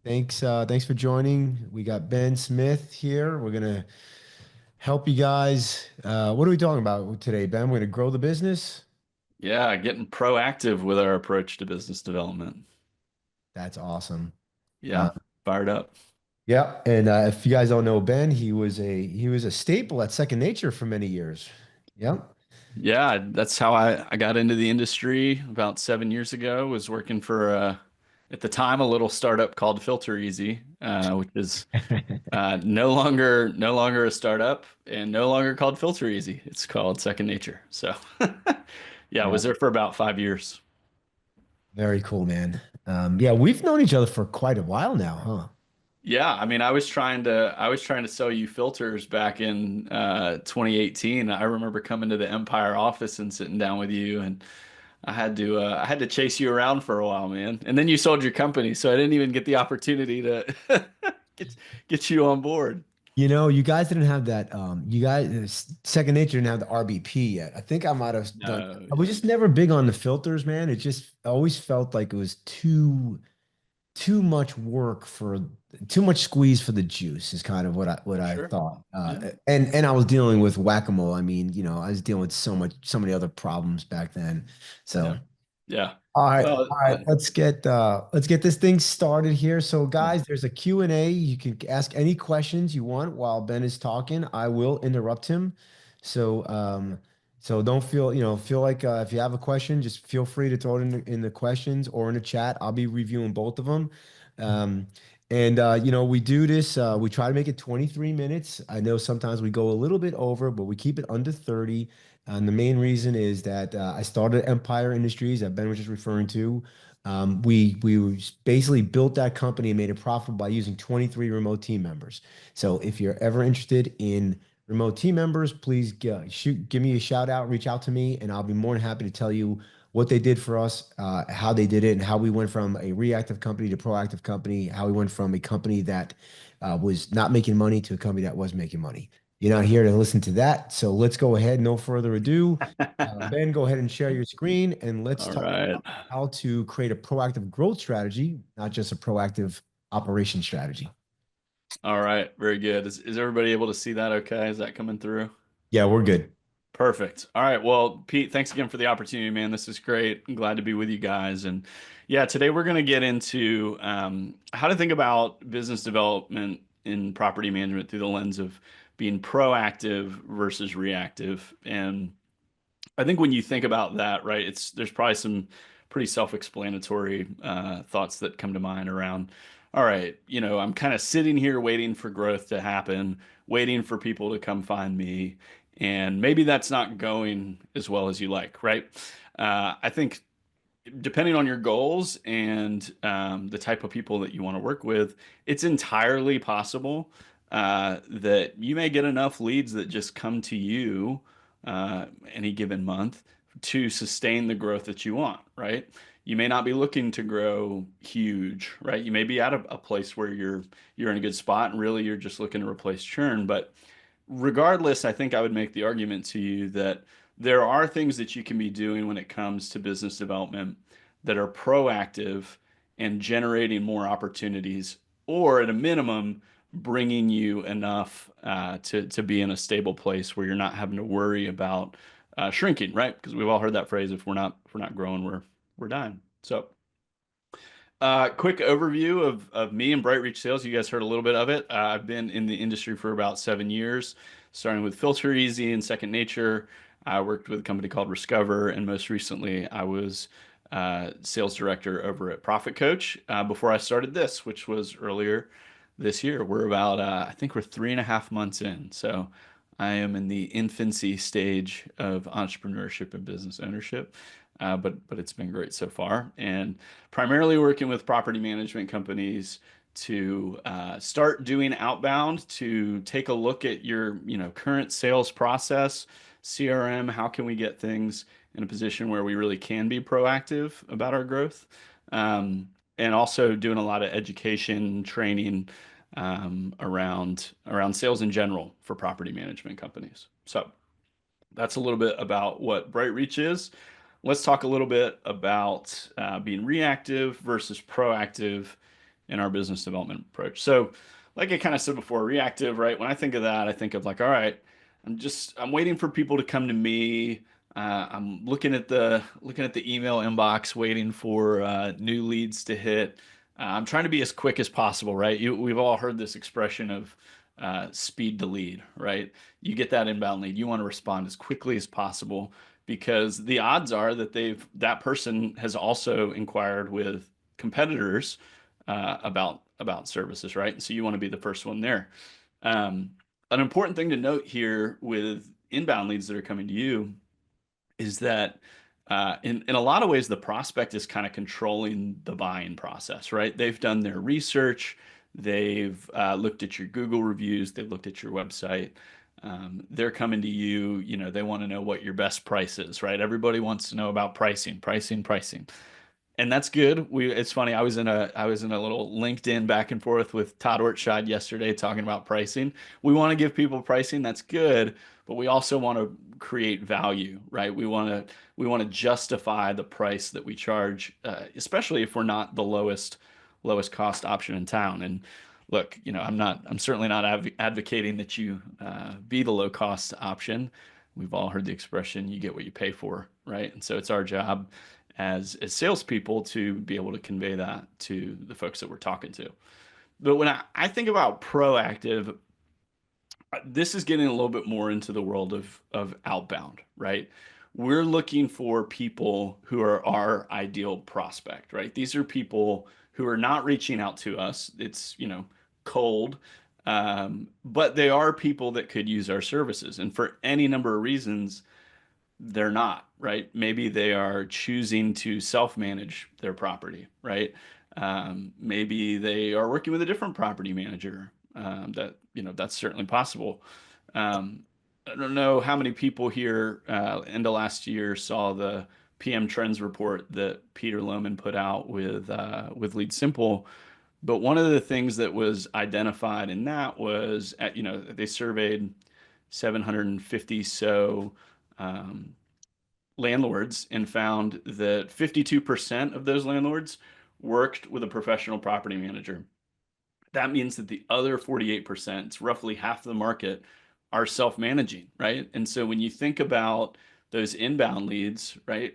Thanks for joining. We got Ben Smith here. We're gonna help you guys. What are we talking about today, Ben? We're gonna grow the business. Yeah, getting proactive with our approach to business development. That's awesome. Uh, Yeah, fired up. yeah, and if you guys don't know Ben, he was a staple at Second Nature for many years. Yep. Yeah, that's how I got into the industry about 7 years ago. Was working for at the time a little startup called Filter Easy, which is no longer a startup and no longer called Filter Easy. It's called Second Nature. So yeah, I Yeah, was there for about 5 years. very cool, man. Yeah, we've known each other for quite a while now, huh? Yeah, I mean, I was trying to sell you filters back in 2018. I remember coming to the Empire office and sitting down with you, and I had to chase you around for a while, man. And then you sold your company, so I didn't even get the opportunity to get get you on board. You guys didn't have that. You guys, Second Nature didn't have the RBP yet. I think I might have done. No, I was just never big on the filters, man. It just always felt like it was too much work for too much squeeze for the juice is kind of what I sure. thought. Yeah, And I was dealing with whack-a-mole. I mean, I was dealing with so many other problems back then. yeah, So. yeah. All right, Well, all right. Let's get this thing started here. So, yeah. guys, there's a Q&A. You can ask any questions you want while Ben is talking. I will interrupt him. So don't feel like if you have a question, just feel free to throw it in the questions or in the chat. I'll be reviewing both of them. Um, and we do this. We try to make it 23 minutes. I know sometimes we go a little bit over, but we keep it under 30. And the main reason is that I started Empire Industries that Ben was just referring to. We basically built that company and made it profitable by using 23 remote team members. So if you're ever interested in remote team members, please give me a shout out, reach out to me, and I'll be more than happy to tell you what they did for us, how they did it, and how we went from a reactive company to proactive company, how we went from a company that was not making money to a company that was making money. You're not here to listen to that. So let's go ahead. No further ado. Ben, go ahead and share your screen and let's All talk right. about how to create a proactive growth strategy, not just a proactive operation strategy. All right. Very good. Is everybody able to see that okay? Is that coming through? Yeah, we're good. Perfect. All right. Well, Pete, thanks again for the opportunity, man. This is great. I'm glad to be with you guys. And yeah, today we're going to get into how to think about business development in property management through the lens of being proactive versus reactive. And I think when you think about that, right, there's probably some pretty self-explanatory thoughts that come to mind around, all right, I'm kind of sitting here waiting for growth to happen, waiting for people to come find me, and maybe that's not going as well as you like, right? I think depending on your goals and the type of people that you want to work with, it's entirely possible that you may get enough leads that just come to you any given month to sustain the growth that you want, right? You may not be looking to grow huge, right? You may be at a place where you're in a good spot and really you're just looking to replace churn, but regardless, I think I would make the argument to you that there are things that you can be doing when it comes to business development that are proactive and generating more opportunities, or at a minimum, bringing you enough to be in a stable place where you're not having to worry about shrinking, right? Because we've all heard that phrase: if we're not growing, we're dying. So. Quick overview of me and Bright Reach Sales. You guys heard a little bit of it. I've been in the industry for about 7 years, starting with Filter Easy and Second Nature. I worked with a company called Discover, and most recently, I was sales director over at Profit Coach before I started this, which was earlier this year. I think we're 3.5 months in. So I am in the infancy stage of entrepreneurship and business ownership. But it's been great so far, and primarily working with property management companies to start doing outbound to take a look at your current sales process, CRM. How can we get things in a position where we really can be proactive about our growth, and also doing a lot of education training around sales in general for property management companies. So that's a little bit about what Bright Reach is. Let's talk a little bit about being reactive versus proactive in our business development approach. So, like I kind of said before, reactive, right? When I think of that, I think of like, all right, I'm waiting for people to come to me. I'm looking at the email inbox, waiting for new leads to hit. I'm trying to be as quick as possible, right? We've all heard this expression of speed to lead, right? You get that inbound lead, you want to respond as quickly as possible because the odds are that that person has also inquired with competitors about services, right? And so you want to be the first one there. Um, an important thing to note here with inbound leads that are coming to you is that in a lot of ways, the prospect is kind of controlling the buying process, right? They've done their research, they've looked at your Google reviews, they've looked at your website. They're coming to you, they want to know what your best price is, right? Everybody wants to know about pricing, pricing, pricing, and that's good. It's funny. I was in a little LinkedIn back and forth with Todd Ortscheid yesterday talking about pricing. We want to give people pricing. That's good, but we also want to create value, right? We want to justify the price that we charge, especially if we're not the lowest cost option in town. And look, I'm certainly not advocating that you be the low cost option. We've all heard the expression, you get what you pay for, right? And so it's our job as salespeople to be able to convey that to the folks that we're talking to. But when I think about proactive, this is getting a little bit more into the world of outbound, right? We're looking for people who are our ideal prospect, right? These are people who are not reaching out to us. It's, cold, but they are people that could use our services. And for any number of reasons, they're not, right? Maybe they are choosing to self-manage their property, right? Maybe they are working with a different property manager. That's certainly possible. Um, I don't know how many people here end of last year saw the PM Trends report that Peter Lohman put out with Lead Simple. But one of the things that was identified in that was, they surveyed 750 so um, landlords and found that 52% of those landlords worked with a professional property manager. That means that the other 48%, roughly half the market, are self-managing, right? And so when you think about those inbound leads, right,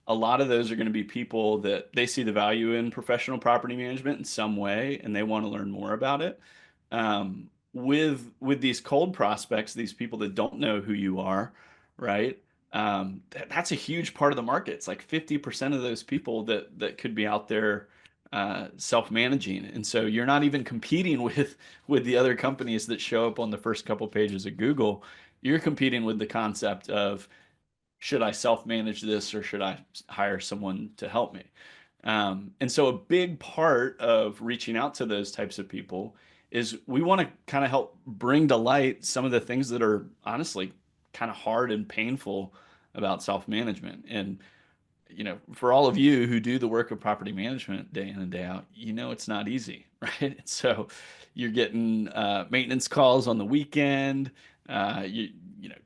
a lot of those are going to be people that they see the value in professional property management in some way and they want to learn more about it. With these cold prospects, these people that don't know who you are, right? That's a huge part of the market. It's like 50% of those people that could be out there self-managing. And so you're not even competing with the other companies that show up on the first couple pages of Google. You're competing with the concept of, should I self-manage this or should I hire someone to help me? And so a big part of reaching out to those types of people is we want to kind of help bring to light some of the things that are honestly kind of hard and painful about self-management. And for all of you who do the work of property management day in and day out, it's not easy, right? So you're getting maintenance calls on the weekend.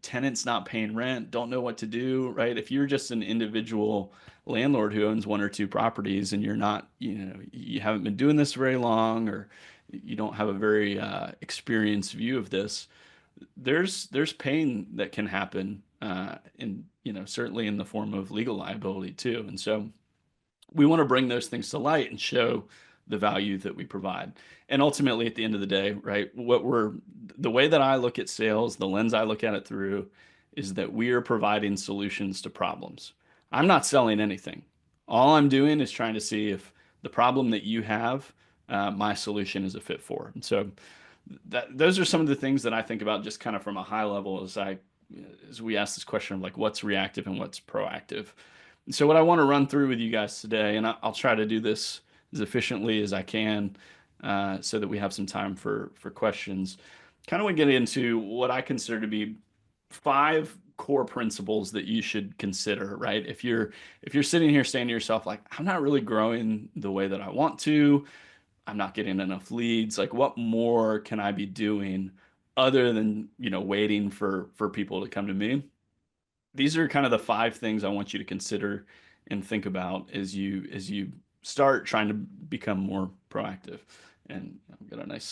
Tenants not paying rent, don't know what to do, right? If you're just an individual landlord who owns one or two properties and you're not, you haven't been doing this very long, or you don't have a very experienced view of this, there's pain that can happen, in certainly in the form of legal liability too. And so we want to bring those things to light and show the value that we provide. And ultimately, at the end of the day, right, the way that I look at sales, the lens I look at it through, is that we are providing solutions to problems. I'm not selling anything. All I'm doing is trying to see if the problem that you have, my solution is a fit for. And so those are some of the things that I think about just kind of from a high level as we ask this question of like what's reactive and what's proactive. And so what I want to run through with you guys today, and I'll try to do this as efficiently as I can, so that we have some time for questions. Kind of want to get into what I consider to be 5 core principles that you should consider, right? If you're sitting here saying to yourself, like, I'm not really growing the way that I want to, I'm not getting enough leads, like what more can I be doing other than, waiting for people to come to me? These are kind of the 5 things I want you to consider and think about as you start trying to become more proactive. And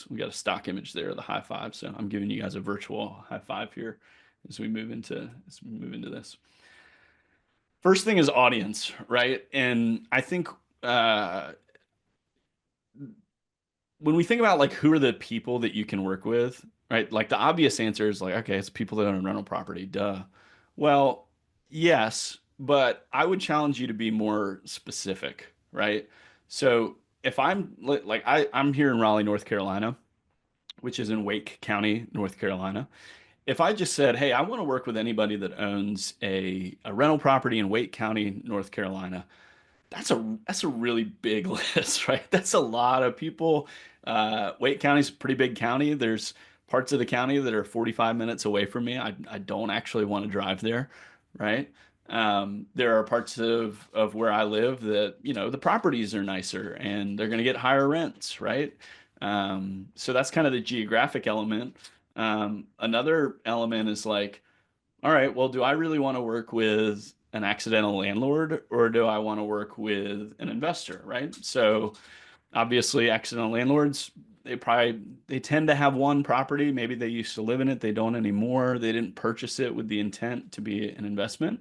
we got a stock image there of the high five. So I'm giving you guys a virtual high five here as we move into this. First thing is audience, right? And I think uh, when we think about like who are the people that you can work with, right? Like the obvious answer is like, okay, it's people that own a rental property, duh. Well, yes, but I would challenge you to be more specific, right? So if I'm here in Raleigh, North Carolina, which is in Wake County, North Carolina. If I just said, hey, I want to work with anybody that owns a rental property in Wake County, North Carolina, that's a really big list, right? That's a lot of people. Wake County's a pretty big county. There's parts of the county that are 45 minutes away from me. I don't actually want to drive there, right? There are parts of where I live that, the properties are nicer and they're going to get higher rents, right? So that's kind of the geographic element. Another element is like, all right, well, do I really want to work with an accidental landlord or do I want to work with an investor, right? So obviously accidental landlords, they tend to have one property. Maybe they used to live in it, they don't anymore. They didn't purchase it with the intent to be an investment.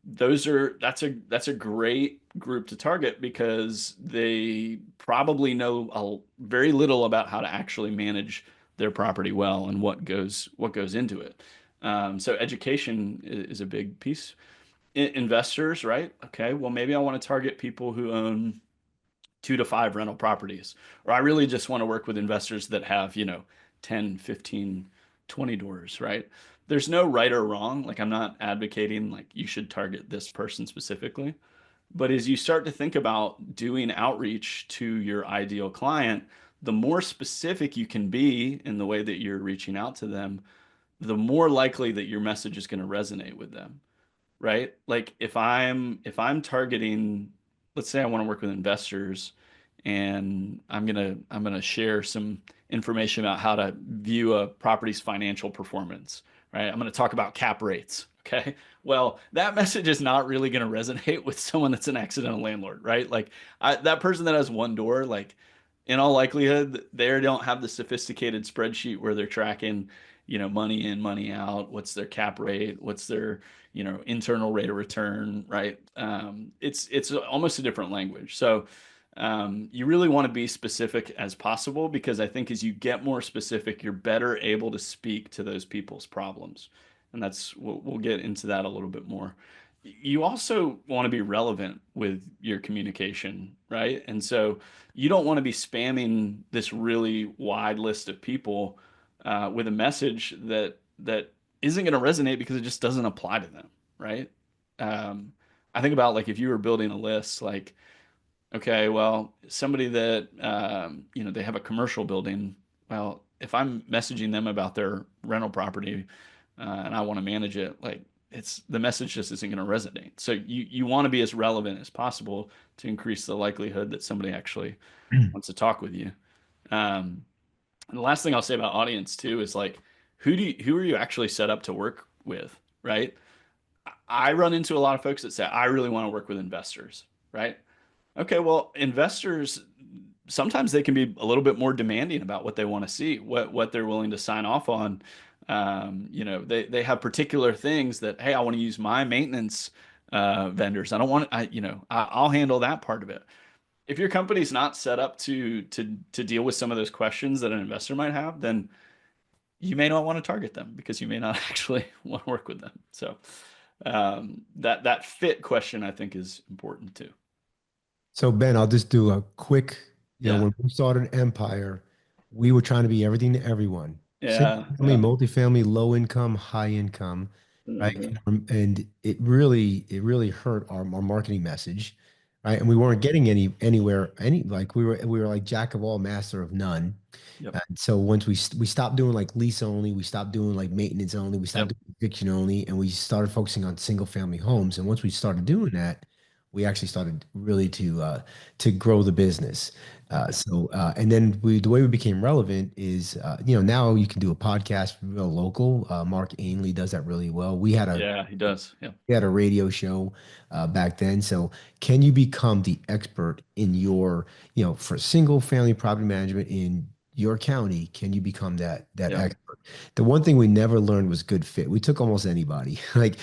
That's a great group to target because they probably know very little about how to actually manage their property well and what goes into it. So education is a big piece. Investors, right? Okay, well maybe I want to target people who own 2 to 5 rental properties, or I really just want to work with investors that have 10, 15, 20 doors, right? There's no right or wrong. Like I'm not advocating like you should target this person specifically. But as you start to think about doing outreach to your ideal client, the more specific you can be in the way that you're reaching out to them, the more likely that your message is going to resonate with them, right? Like if I'm targeting, let's say I want to work with investors and I'm gonna share some information about how to view a property's financial performance, right? I'm gonna talk about cap rates. Okay. Well, that message is not really going to resonate with someone that's an accidental landlord, right? Like that person that has one door, like in all likelihood, they don't have the sophisticated spreadsheet where they're tracking, money in, money out, what's their cap rate, what's their, internal rate of return, right? It's almost a different language. So you really want to be specific as possible because I think as you get more specific, you're better able to speak to those people's problems. And we'll get into that a little bit more. You also want to be relevant with your communication, right? And so you don't want to be spamming this really wide list of people with a message that isn't going to resonate because it just doesn't apply to them, right? Um, I think about like if you were building a list, like okay, well, somebody that they have a commercial building. Well, if I'm messaging them about their rental property and I want to manage it, like it's the message just isn't going to resonate. So you want to be as relevant as possible to increase the likelihood that somebody actually wants to talk with you. Um, and the last thing I'll say about audience too is like who are you actually set up to work with, right? I run into a lot of folks that say I really want to work with investors, right? Okay, well, investors sometimes they can be a little bit more demanding about what they want to see, what they're willing to sign off on. They have particular things that, hey, I want to use my maintenance vendors. I don't want I'll handle that part of it. If your company's not set up to deal with some of those questions that an investor might have, then you may not want to target them because you may not actually want to work with them. So that fit question I think is important too. So Ben, I'll just do a quick, Yeah. when we started Empire, we were trying to be everything to everyone. Single Yeah. family, Yeah. multifamily, low income, high income, right? Mhm. And it really hurt our marketing message, right? And we weren't getting anywhere, like we were like jack of all, master of none. Yep. And so once we stopped doing like lease only, we stopped doing like maintenance only, we stopped Yep. doing eviction only, and we started focusing on single family homes. And once we started doing that, we actually started really to grow the business. And then the way we became relevant is, now you can do a podcast real local. Mark Ainley does that really well. Yeah, he does. Yeah. We had a radio show back then. So can you become the expert in for single family property management in your county? Can you become that Yeah. expert? The one thing we never learned was good fit. We took almost anybody. Like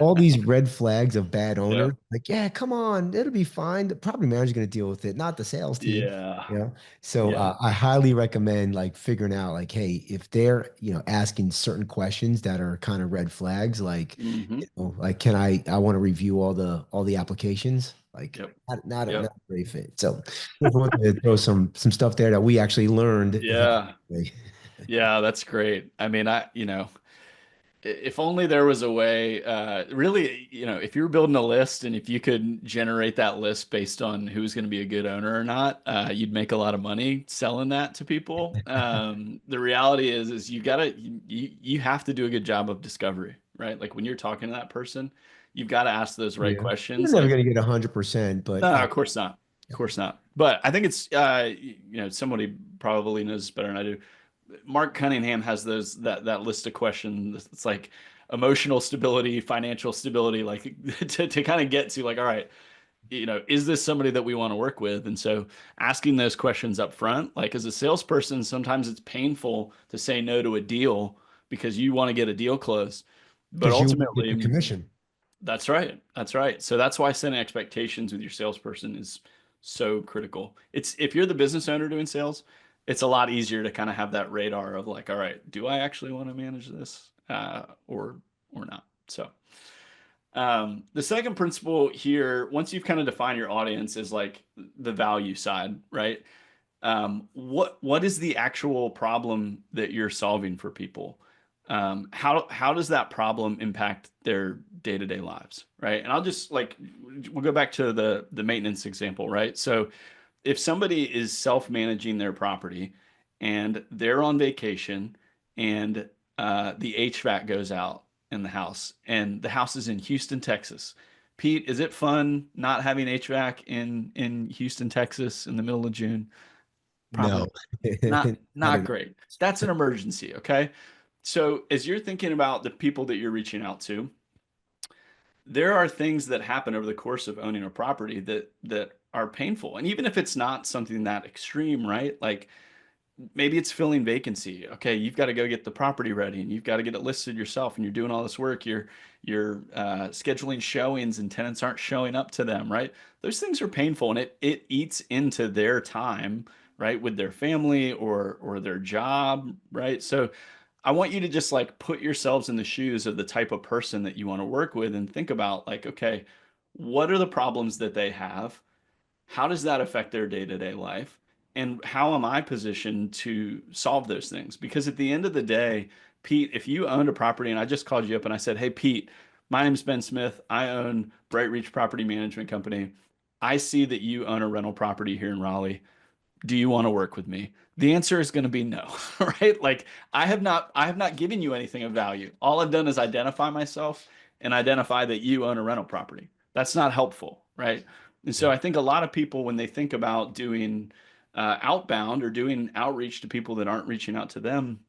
all these red flags of bad Yeah. owners. Like, yeah, come on, it'll be fine. The property manager's going to deal with it, not the sales team. Yeah. You know, so Yeah. I highly recommend like figuring out like, hey, if they're asking certain questions that are kind of red flags, like Hmm. like I want to review all the applications. Like Yep. not Yep. a great fit. So just wanted to throw some stuff there that we actually learned. Yeah. Yeah, that's great. I mean, if only there was a way, really, if you were building a list and if you could generate that list based on who's going to be a good owner or not, you'd make a lot of money selling that to people. The reality is you have to do a good job of discovery, right? Like when you're talking to that person, you've got to ask those right Yeah, you're questions. never Like, gonna get 100%, but no, of course not. Of course not. But I think it's, somebody probably knows this better than I do. Mark Cunningham has that list of questions. It's like emotional stability, financial stability, like to kind of get to like, all right, is this somebody that we want to work with? And so asking those questions up front, like as a salesperson, sometimes it's painful to say no to a deal because you want to get a deal closed. But because you get the ultimately, commission. that's right. That's right. So that's why setting expectations with your salesperson is so critical. It's if you're the business owner doing sales, it's a lot easier to kind of have that radar of like, all right, do I actually want to manage this, or not? So the second principle here, once you've kind of defined your audience, is like the value side, right? What is the actual problem that you're solving for people? How does that problem impact their day-to-day lives, right? And I'll just like we'll go back to the maintenance example, right? So if somebody is self-managing their property and they're on vacation and the HVAC goes out in the house and the house is in Houston, Texas. Pete, is it fun not having HVAC in Houston, Texas in the middle of June? Probably No, not not at great. That's an emergency, okay? So as you're thinking about the people that you're reaching out to, there are things that happen over the course of owning a property that are painful. And even if it's not something that extreme, right? Like maybe it's filling vacancy. Okay, you've got to go get the property ready and you've got to get it listed yourself and you're doing all this work. You're scheduling showings and tenants aren't showing up to them, right? Those things are painful and it eats into their time, right, with their family or their job, right? So I want you to just like put yourselves in the shoes of the type of person that you want to work with and think about like, okay, what are the problems that they have? How does that affect their day-to-day life? And how am I positioned to solve those things? Because at the end of the day, Pete, if you owned a property and I just called you up and I said, hey, Pete, my name's Ben Smith. I own Bright Reach Property Management Company. I see that you own a rental property here in Raleigh. Do you want to work with me? The answer is going to be no, right? Like I have not given you anything of value. All I've done is identify myself and identify that you own a rental property. That's not helpful, right? And so I think a lot of people, when they think about doing outbound or doing outreach to people that aren't reaching out to them,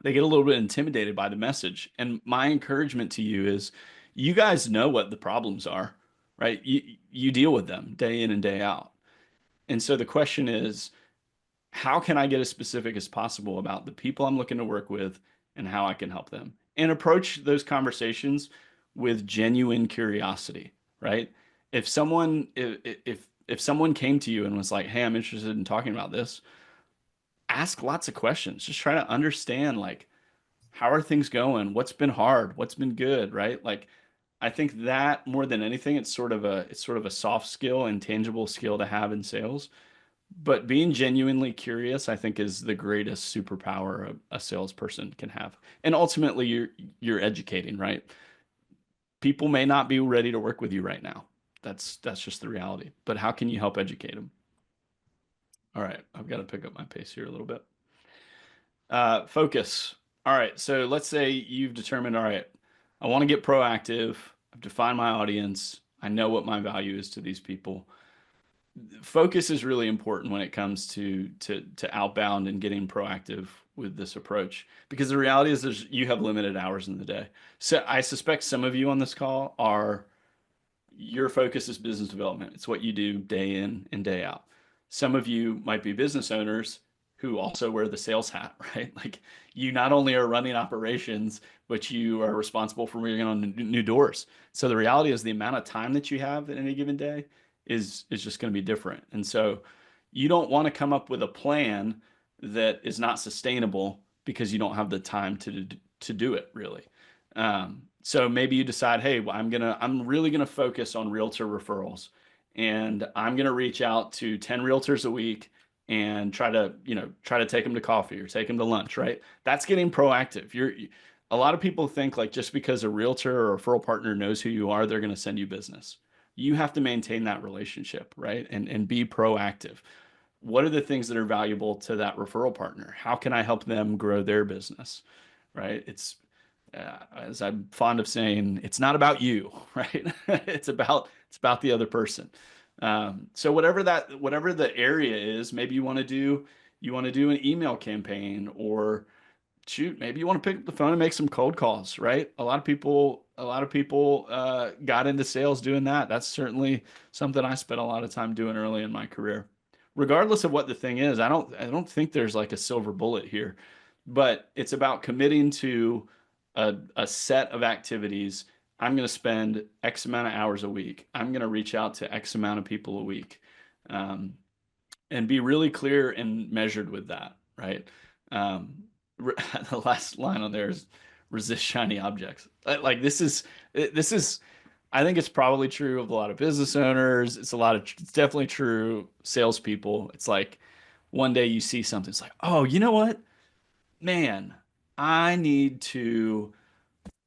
they get a little bit intimidated by the message. And my encouragement to you is you guys know what the problems are, right? You deal with them day in and day out. And so the question is, how can I get as specific as possible about the people I'm looking to work with and how I can help them? And approach those conversations with genuine curiosity, right? If someone came to you and was like, "Hey, I'm interested in talking about this," ask lots of questions. Just try to understand like how are things going? What's been hard? What's been good, right? Like I think that more than anything, it's sort of a soft skill and tangible skill to have in sales, but being genuinely curious, I think, is the greatest superpower a salesperson can have. And ultimately, you're educating, right? People may not be ready to work with you right now. That's just the reality. But how can you help educate them? All right, I've got to pick up my pace here a little bit. Focus. All right, so let's say you've determined, all right, I want to get proactive. I've defined my audience. I know what my value is to these people. Focus is really important when it comes to outbound and getting proactive with this approach, because the reality is you have limited hours in the day. So I suspect some of you on this call are, your focus is business development. It's what you do day in and day out. Some of you might be business owners who also wear the sales hat, right? Like, you not only are running operations, but you are responsible for bringing on new doors. So the reality is the amount of time that you have in any given day is just going to be different. And so you don't want to come up with a plan that is not sustainable because you don't have the time to do it really. So maybe you decide, hey, well, I'm really gonna focus on realtor referrals, and I'm gonna reach out to 10 realtors a week and try to take them to coffee or take them to lunch, right? That's getting proactive. A lot of people think like just because a realtor or a referral partner knows who you are, they're gonna send you business. You have to maintain that relationship, right? And be proactive. What are the things that are valuable to that referral partner? How can I help them grow their business? Right? As I'm fond of saying, it's not about you, right? It's about the other person. So whatever the area is, maybe you want to do an email campaign, or shoot, maybe you want to pick up the phone and make some cold calls, right? A lot of people got into sales doing that. That's certainly something I spent a lot of time doing early in my career. Regardless of what the thing is, I don't think there's like a silver bullet here, but it's about committing to a set of activities. I'm going to spend X amount of hours a week. I'm going to reach out to X amount of people a week, um, and be really clear and measured with that, right? Um, the last line on there is resist shiny objects. Like this is I think it's probably true of a lot of business owners. It's definitely true salespeople. It's like one day you see something, it's like, oh, you know what, man, I need to.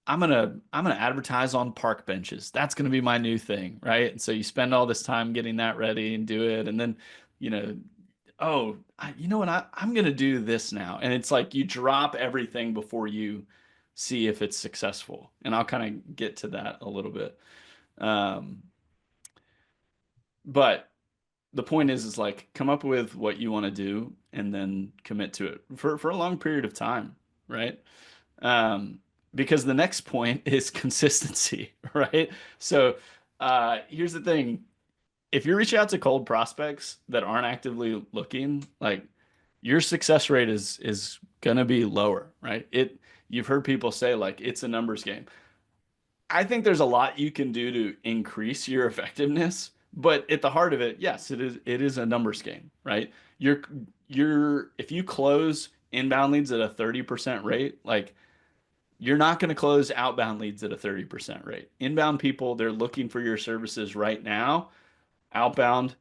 I'm gonna advertise on park benches. That's gonna be my new thing, right? And so you spend all this time getting that ready and do it, and then you know oh, you know what? I'm going to do this now. And it's like you drop everything before you see if it's successful. And I'll kind of get to that a little bit. Um, but the point is like come up with what you want to do and then commit to it for a long period of time, right? Um, because the next point is consistency, right? So here's the thing. If you reach out to cold prospects that aren't actively looking, like your success rate is gonna be lower, right? You've heard people say like it's a numbers game. I think there's a lot you can do to increase your effectiveness, but at the heart of it, yes, it is a numbers game, right? If you close inbound leads at a 30% rate, like you're not going to close outbound leads at a 30% rate. Inbound people, they're looking for your services right now. Outbound,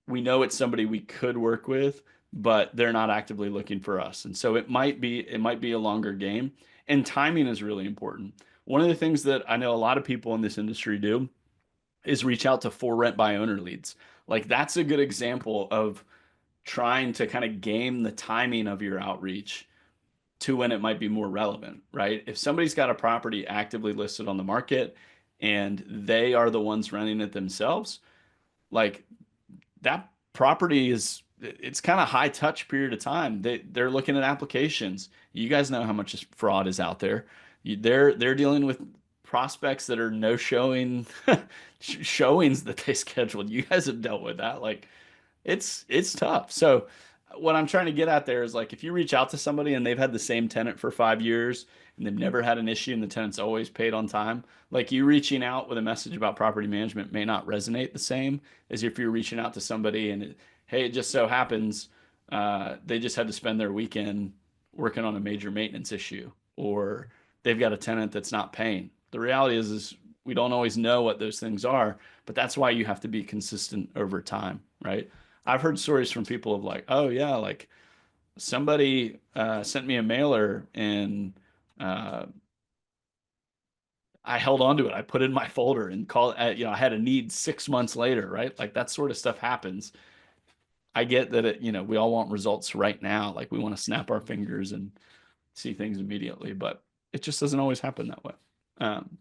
we know it's somebody we could work with, but they're not actively looking for us. And so it might be a longer game. And timing is really important. One of the things that I know a lot of people in this industry do is reach out to for rent by owner leads. Like that's a good example of trying to kind of game the timing of your outreach to when it might be more relevant, right? If somebody's got a property actively listed on the market and they are the ones running it themselves, like that property it's kind of high touch period of time. They're looking at applications. You guys know how much fraud is out there. They're dealing with prospects that are no showing showings that they scheduled. You guys have dealt with that. Like it's tough. So what I'm trying to get at there is like if you reach out to somebody and they've had the same tenant for 5 years and they've never had an issue and the tenant's always paid on time, like you reaching out with a message about property management may not resonate the same as if you're reaching out to somebody and hey, it just so happens they just had to spend their weekend working on a major maintenance issue, or they've got a tenant that's not paying. The reality is we don't always know what those things are, but that's why you have to be consistent over time, right? I've heard stories from people of like, oh yeah, like somebody sent me a mailer and uh, I held on to it. I put it in my folder and called, I had a need 6 months later, right? Like that sort of stuff happens. I get that we all want results right now. Like we want to snap our fingers and see things immediately, but it just doesn't always happen that way. Um,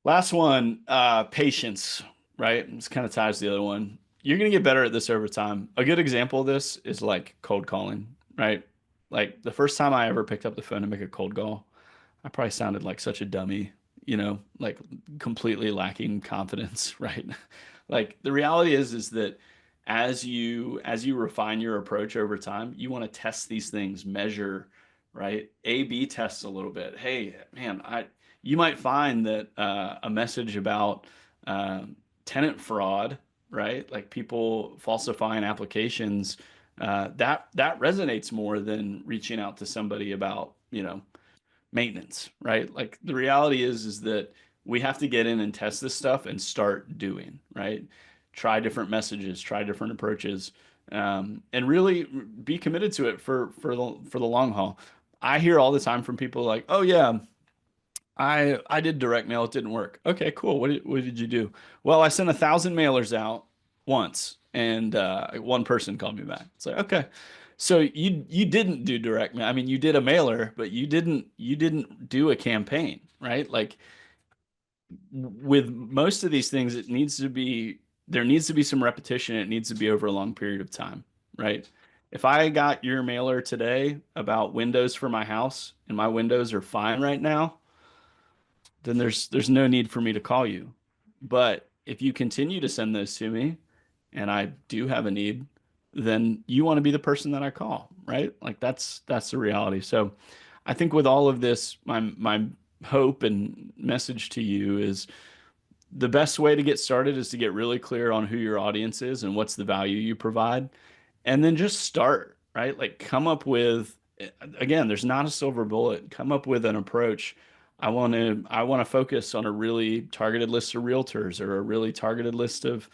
Last one, patience, right? This kind of ties to the other one. You're gonna get better at this over time. A good example of this is like cold calling, right? Like the first time I ever picked up the phone to make a cold call, I probably sounded like such a dummy, like completely lacking confidence, right? Like the reality is that as you refine your approach over time, you want to test these things, measure, right? A/B tests a little bit. Hey, man, I you might find that a message about tenant fraud, right? Like people falsifying applications, that resonates more than reaching out to somebody about, maintenance, right? Like the reality is that we have to get in and test this stuff and start doing, right? Try different messages, try different approaches, and really be committed to it for the long haul. I hear all the time from people like, "Oh yeah, I did direct mail. It didn't work." Okay, cool. What did you do? Well, I sent 1,000 mailers out once, and one person called me back. It's like, okay, so you didn't do direct mail. I mean, you did a mailer, but you didn't do a campaign, right? Like with most of these things, there needs to be some repetition. It needs to be over a long period of time, right? If I got your mailer today about windows for my house and my windows are fine right now, then there's no need for me to call you. But if you continue to send those to me and I do have a need, then you want to be the person that I call, right? Like that's the reality. So I think with all of this, my hope and message to you is the best way to get started is to get really clear on who your audience is and what's the value you provide. And then just start, right? Like come up with, again, there's not a silver bullet. Come up with an approach. I want to focus on a really targeted list of realtors or a really targeted list of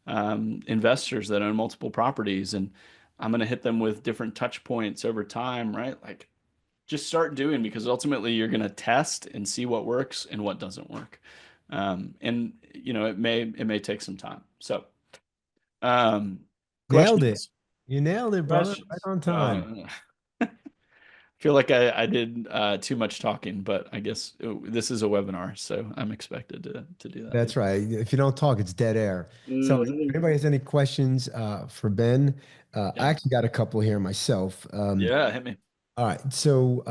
investors that own multiple properties. And I'm going to hit them with different touch points over time, right? Like just start doing because ultimately you're going to test and see what works and what doesn't work. And it may take some time. So, um, Nailed it. questions, You nailed it, brother. Right questions. on time. I feel like I did too much talking, but I guess this is a webinar, so I'm expected to do that. That's right. If you don't talk, it's dead air. So if Mhm. anybody has any questions for Ben, I Yeah, actually got a couple here myself. yeah, hit me. All right. So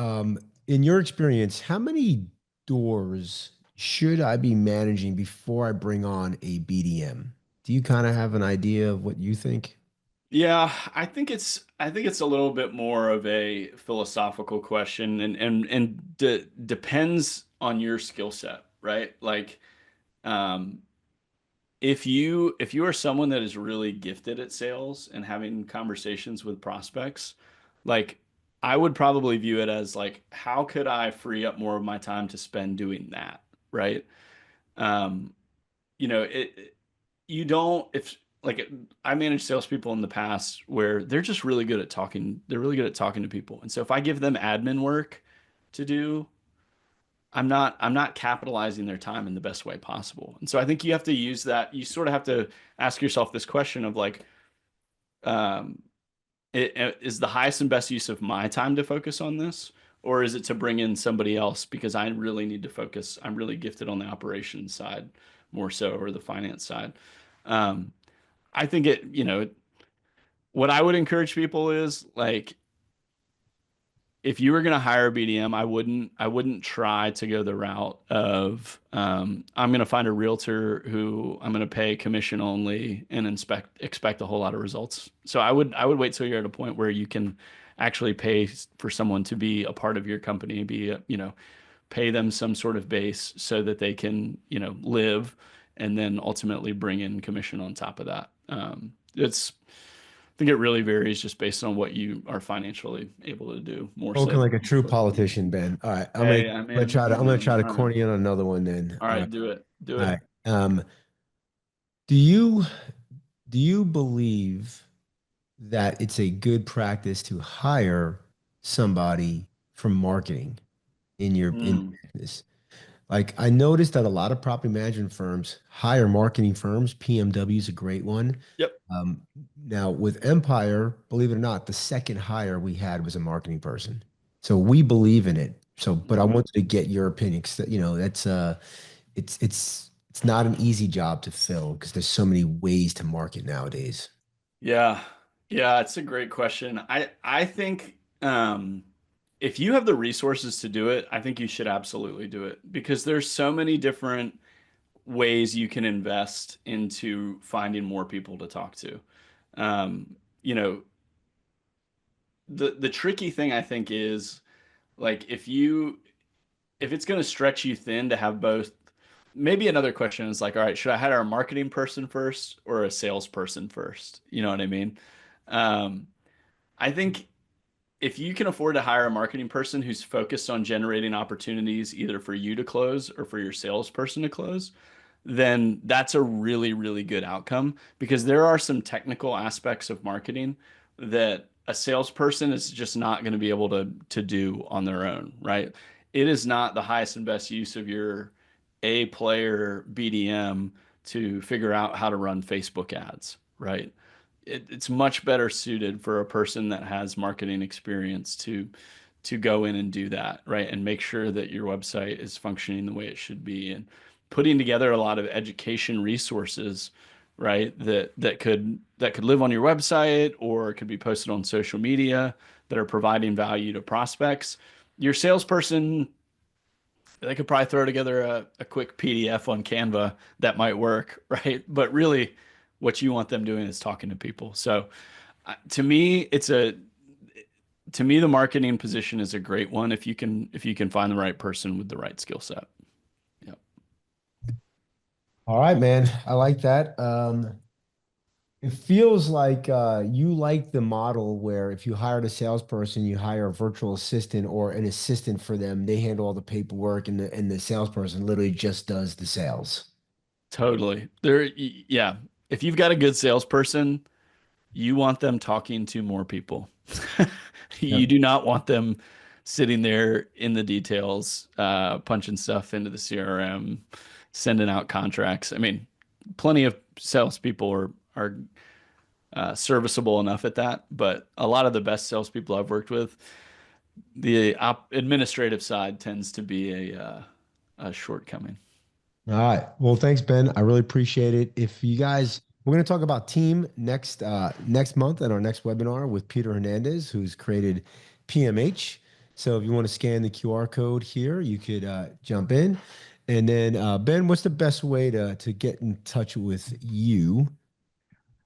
in your experience, how many doors should I be managing before I bring on a BDM? Do you kind of have an idea of what you think? Yeah, I think it's a little bit more of a philosophical question and de depends on your skill set, right? Like um if you are someone that is really gifted at sales and having conversations with prospects, like I would probably view it as like how could I free up more of my time to spend doing that, right? Um you don't if like I managed salespeople in the past where they're just really good at talking. They're really good at talking to people. And so if I give them admin work to do, I'm not capitalizing their time in the best way possible. And so I think you have to use that. You sort of have to ask yourself this question of like, um, is the highest and best use of my time to focus on this? Or is it to bring in somebody else because I really need to focus? I'm really gifted on the operations side more so, or the finance side. Um, I think what I would encourage people is like if you were going to hire a BDM, I wouldn't try to go the route of I'm going to find a realtor who I'm going to pay commission only and expect a whole lot of results. So I would wait till you're at a point where you can actually pay for someone to be a part of your company, pay them some sort of base so that they can, live and then ultimately bring in commission on top of that. I think it really varies just based on what you are financially able to do more so Spoken than like a true politician, Ben. All right, hey, I mean, I'm gonna try to I know. corny in on another one then. All right, do it. Do All it. right. Do you do you believe that it's a good practice to hire somebody from marketing in Mm. business? Like I noticed that a lot of property management firms hire marketing firms. PMW is a great one. Yep. Um, Now with Empire, believe it or not, the second hire we had was a marketing person. So we believe in it. So, but I Mhm. wanted to get your opinion 'cause, you know, that's it's not an easy job to fill because there's so many ways to market nowadays. Yeah. Yeah, it's a great question. I think if you have the resources to do it, I think you should absolutely do it because there's so many different ways you can invest into finding more people to talk to. Um, you know, the tricky thing I think is like if it's going to stretch you thin to have both. Maybe another question is like, all right, should I hire a marketing person first or a salesperson first? You know what I mean? Um, I think if you can afford to hire a marketing person who's focused on generating opportunities either for you to close or for your salesperson to close, then that's a really, really good outcome because there are some technical aspects of marketing that a salesperson is just not going to be able to do on their own, right? It is not the highest and best use of your A player BDM to figure out how to run Facebook ads, right? It's much better suited for a person that has marketing experience to go in and do that, right? And make sure that your website is functioning the way it should be and putting together a lot of education resources, right? That could live on your website or could be posted on social media that are providing value to prospects. Your salesperson, they could probably throw together a quick PDF on Canva that might work, right? But really, what you want them doing is talking to people. So to me, the marketing position is a great one if you can find the right person with the right skill set. Yeah. All right, man. I like that. It feels like you like the model where if you hired a salesperson, you hire a virtual assistant or an assistant for them. They handle all the paperwork, and the salesperson literally just does the sales. Totally. Yeah. If you've got a good salesperson, you want them talking to more people. You Yep. do not want them sitting there in the details, punching stuff into the CRM, sending out contracts. I mean, plenty of salespeople are serviceable enough at that, but a lot of the best salespeople I've worked with, the administrative side tends to be a shortcoming. All right. Well, thanks, Ben. I really appreciate it. If you guys, we're going to talk about team next month at our next webinar with Peter Hernandez, who's created PMH. So if you want to scan the QR code here, you could jump in. And then Ben, what's the best way to get in touch with you?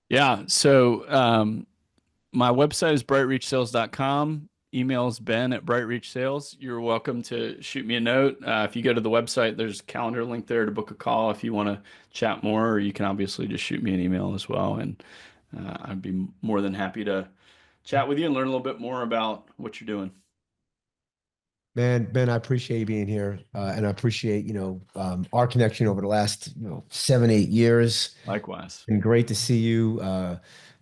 Yeah. So my website is brightreachsales.com. Emails Ben at Bright Reach Sales. You're welcome to shoot me a note. If you go to the website, there's a calendar link there to book a call if you want to chat more, or you can obviously just shoot me an email as well. And I'd be more than happy to chat with you and learn a little bit more about what you're doing. Man, Ben, I appreciate you being here, and I appreciate our connection over the last 7, 8 years. Likewise. Been great to see you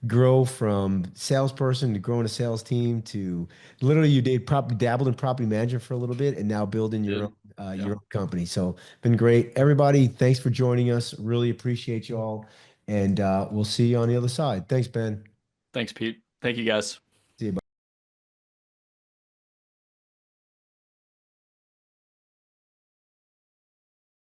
grow from salesperson to growing a sales team to literally you did property dabbled in property management for a little bit and now building Did. your Yeah. own company. So been great. Everybody, thanks for joining us. Really appreciate you all. And we'll see you on the other side. Thanks, Ben. Thanks, Pete. Thank you, guys.